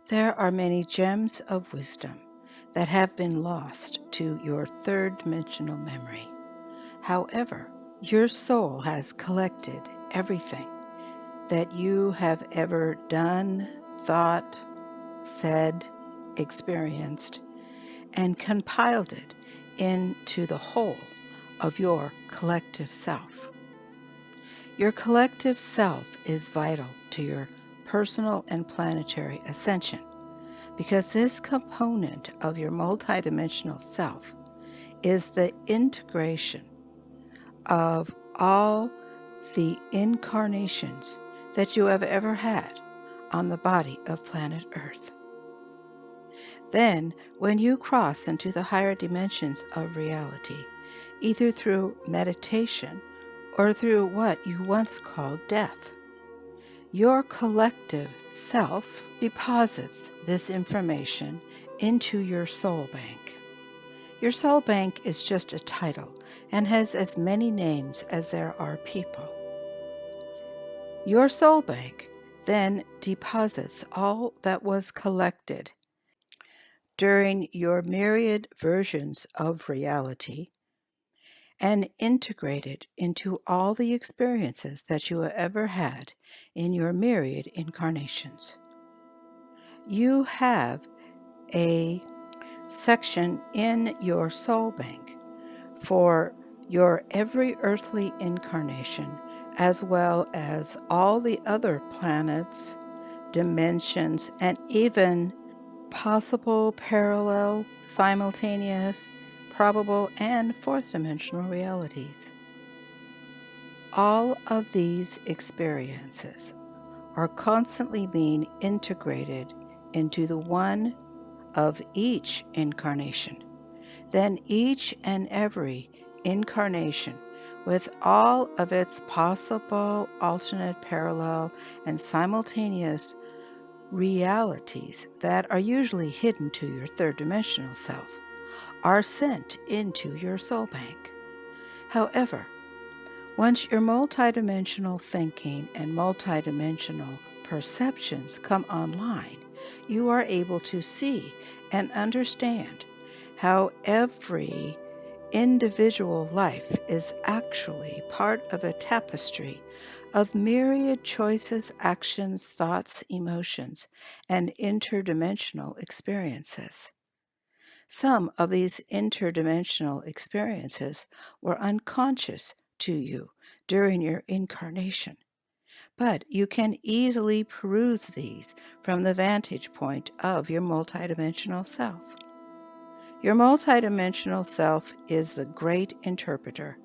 There are many gems of wisdom that have been lost to your third-dimensional memory. However, your soul has collected everything that you have ever done, thought, said, experienced, and compiled it into the whole of your collective self. Your collective self is vital to your personal and planetary ascension, because this component of your multidimensional self is the integration of all the incarnations that you have ever had on the body of planet Earth. Then, when you cross into the higher dimensions of reality, either through meditation or through what you once called death, your collective self deposits this information into your soul bank. Your soul bank is just a title and has as many names as there are people. Your soul bank then deposits all that was collected during your myriad versions of reality and integrated into all the experiences that you have ever had in your myriad incarnations. You have a section in your soul bank for your every earthly incarnation, as well as all the other planets, dimensions, and even possible, parallel, simultaneous, probable, and fourth dimensional realities. All of these experiences are constantly being integrated into the one of each incarnation. Then each and every incarnation, with all of its possible, alternate, parallel, and simultaneous realities that are usually hidden to your third-dimensional self, are sent into your soul bank. However, once your multidimensional thinking and multidimensional perceptions come online, you are able to see and understand how every individual life is actually part of a tapestry of myriad choices, actions, thoughts, emotions, and interdimensional experiences. Some of these interdimensional experiences were unconscious to you during your incarnation, but you can easily peruse these from the vantage point of your multidimensional self. Your multidimensional self is the great interpreter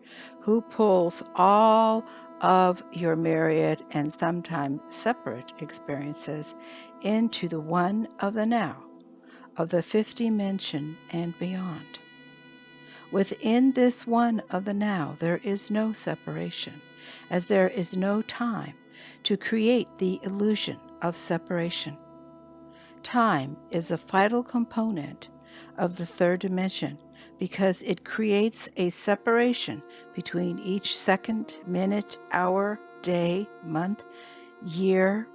who pulls all of your myriad and sometimes separate experiences into the one of the now, of the fifth dimension and beyond. Within this one of the now, there is no separation, as there is no time to create the illusion of separation. Time is a vital component of the third dimension because it creates a separation between each second, minute, hour, day, month, year,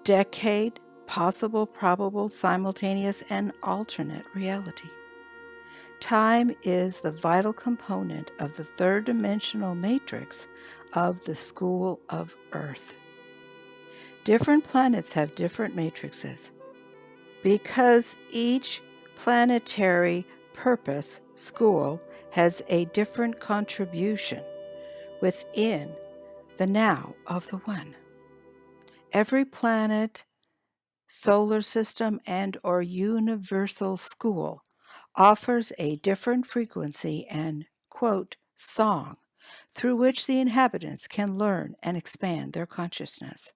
decade, possible, probable, simultaneous, and alternate reality. Time is the vital component of the third-dimensional matrix of the School of Earth. Different planets have different matrices because each planetary purpose school has a different contribution within the now of the one. Every planet, solar system, and/or universal school offers a different frequency and, quote, song through which the inhabitants can learn and expand their consciousness.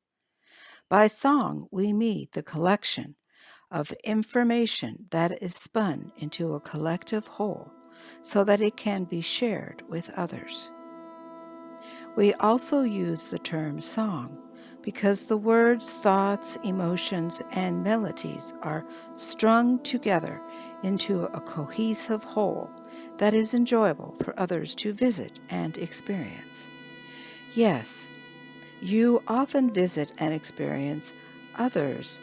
By song, we mean the collection of information that is spun into a collective whole so that it can be shared with others. We also use the term song because the words, thoughts, emotions, and melodies are strung together into a cohesive whole that is enjoyable for others to visit and experience. Yes, you often visit and experience others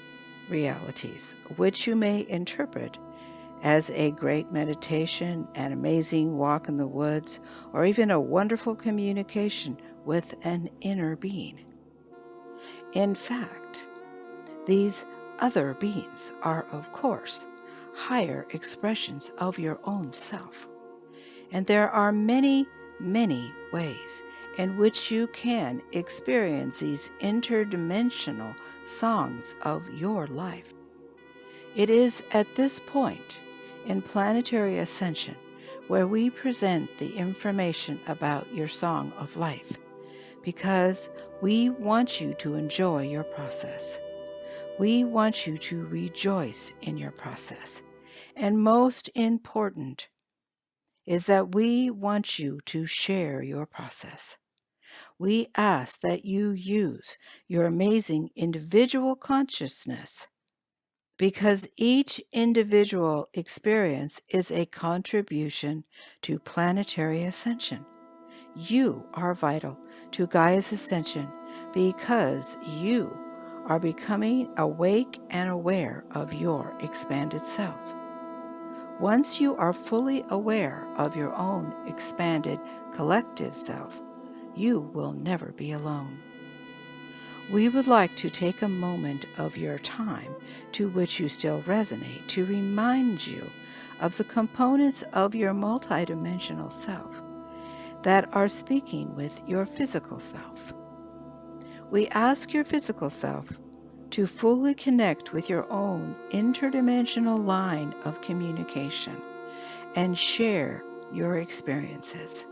realities, which you may interpret as a great meditation, an amazing walk in the woods, or even a wonderful communication with an inner being. In fact, these other beings are, of course, higher expressions of your own self. And there are many, many ways in which you can experience these interdimensional songs of your life. It is at this point in planetary ascension where we present the information about your song of life, because we want you to enjoy your process. We want you to rejoice in your process. And most important is that we want you to share your process. We ask that you use your amazing individual consciousness, because each individual experience is a contribution to planetary ascension. You are vital to Gaia's ascension because you are becoming awake and aware of your expanded self. Once you are fully aware of your own expanded collective self, you will never be alone. We would like to take a moment of your time to which you still resonate to remind you of the components of your multidimensional self that are speaking with your physical self. We ask your physical self to fully connect with your own interdimensional line of communication and share your experiences.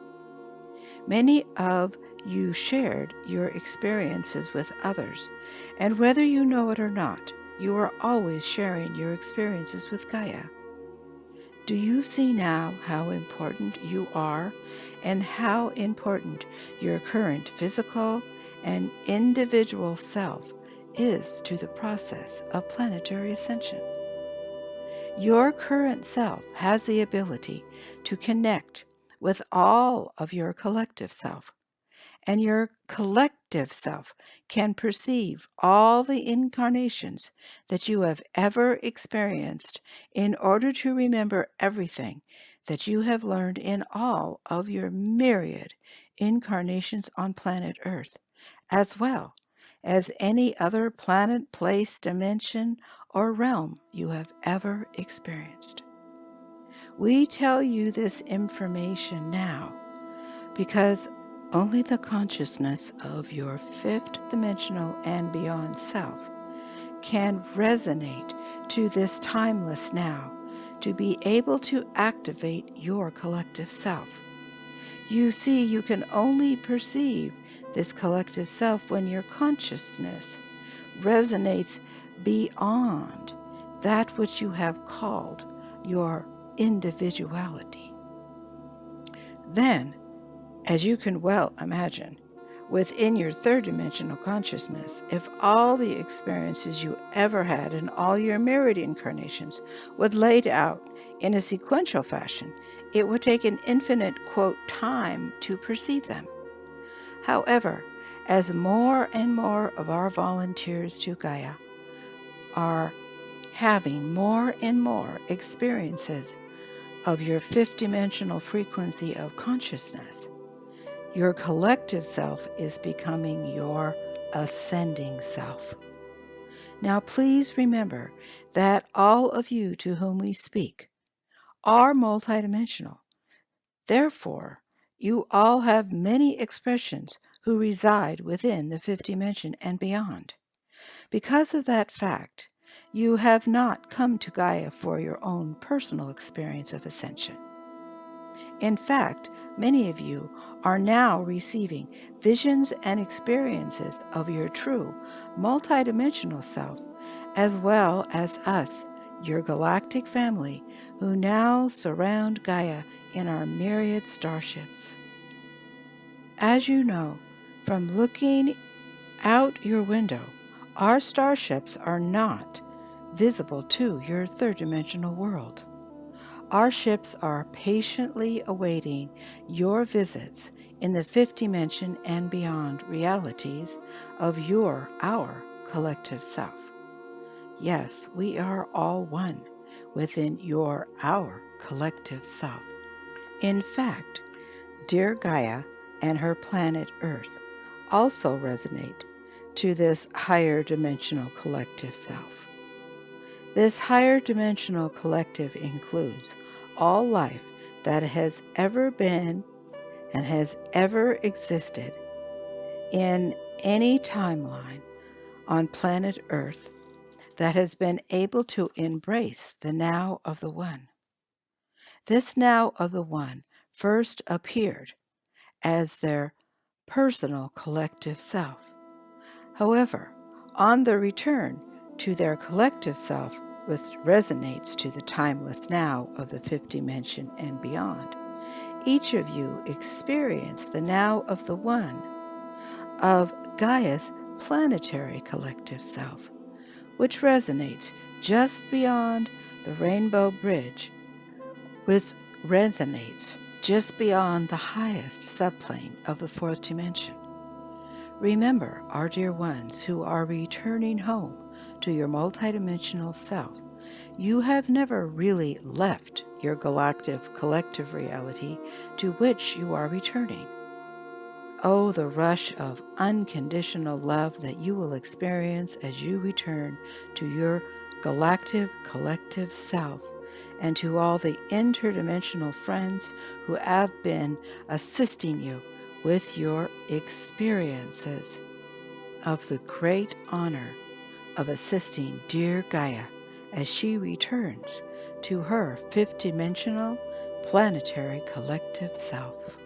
Many of you shared your experiences with others, and whether you know it or not, you are always sharing your experiences with Gaia. Do you see now how important you are and how important your current physical and individual self is to the process of planetary ascension? Your current self has the ability to connect with all of your collective self, and your collective self can perceive all the incarnations that you have ever experienced in order to remember everything that you have learned in all of your myriad incarnations on planet Earth, as well as any other planet, place, dimension, or realm you have ever experienced. We tell you this information now because only the consciousness of your fifth dimensional and beyond self can resonate to this timeless now to be able to activate your collective self. You see, you can only perceive this collective self when your consciousness resonates beyond that which you have called your individuality. Then, as you can well imagine, within your third dimensional consciousness, if all the experiences you ever had in all your myriad incarnations would laid out in a sequential fashion, it would take an infinite, quote, time to perceive them. However, as more and more of our volunteers to Gaia are having more and more experiences of your fifth dimensional frequency of consciousness, your collective self is becoming your ascending self. Now, please remember that all of you to whom we speak are multidimensional. Therefore, you all have many expressions who reside within the fifth dimension and beyond. Because of that fact, you have not come to Gaia for your own personal experience of ascension. In fact, many of you are now receiving visions and experiences of your true multidimensional self, as well as us, your galactic family, who now surround Gaia in our myriad starships. As you know, from looking out your window, our starships are not visible to your third dimensional world. Our ships are patiently awaiting your visits in the fifth dimension and beyond realities of our collective self. Yes, we are all one within our collective self. In fact, dear Gaia and her planet Earth also resonate to this higher dimensional collective self. This higher dimensional collective includes all life that has ever been and has ever existed in any timeline on planet Earth that has been able to embrace the now of the One. This now of the One first appeared as their personal collective self. However, on the return to their collective self, which resonates to the timeless now of the fifth dimension and beyond, each of you experienced the now of the One of Gaia's planetary collective self, which resonates just beyond the rainbow bridge, which resonates just beyond the highest subplane of the fourth dimension. Remember, our dear ones who are returning home to your multidimensional self, you have never really left your galactic collective reality to which you are returning. Oh, the rush of unconditional love that you will experience as you return to your galactic collective self, and to all the interdimensional friends who have been assisting you with your experiences of the great honor of assisting dear Gaia as she returns to her fifth dimensional planetary collective self.